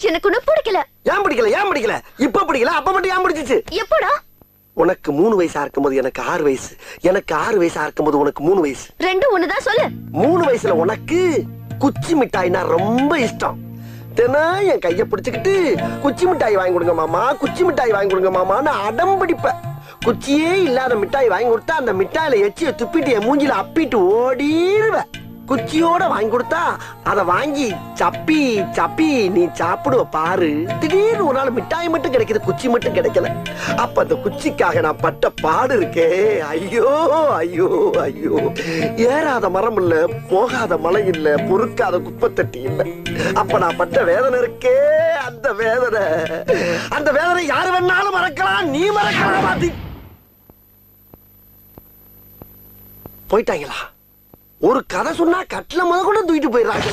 எனக்கு ஒண்ணு பிடிக்கல. ஏன் பிடிக்கல? இப்ப பிடிக்கல, அப்ப மட்டும் ஏன் பிடிச்சிச்சு? எப்படா? உனக்கு 3 வயசா இருக்கும்போது எனக்கு 6 வயசு, எனக்கு 6 வயசா இருக்கும்போது உனக்கு 3 வயசு. ரெண்டும் ஒண்ணுதான் சொல்லு. 3 வயசுல உனக்கு குச்சி மிட்டாய்னா ரொம்ப இஷ்டம். தினம் என் கைய பிடிச்சுக்கிட்டு குச்சி மிட்டாய் வாங்கி கொடுங்க மாமா, குச்சி மிட்டாய் வாங்கி கொடுங்க மாமான்னு அடம் பிடிப்ப. குச்சியே இல்லாத மிட்டாய் வாங்கி கொடுத்தா அந்த மிட்டாயில எச்சிய துப்பிட்டு என் மூஞ்சில அப்பிட்டு ஓடிடுவ. குச்சியோட வாங்கி கொடுத்தா அத வாங்கி சப்பி சப்பி நீ சாப்பிடுவ பாரு. திடீர்னு ஒரு நாள் மிட்டாய் மட்டும் கிடைக்குது, குச்சி மட்டும் கிடைக்கல. அப்ப அந்த குச்சிக்காக நான் பட்ட பாடு இருக்கே, ஐயோ ஐயோ ஐயோ. ஏறாத மரம் இல்ல, போகாத மலை இல்ல, பொறுக்காத குப்பை தட்டி இல்ல. அப்ப நான் பட்ட வேதனை இருக்கே, அந்த வேதனை யாரு வேணாலும் மறக்கலாம், நீ மறக்கலாம். மாத்தி போயிட்டாங்களா? ஒரு கதை சொன்னா கட்டில முத கூட தூக்கிட்டு போயிடுறாங்க.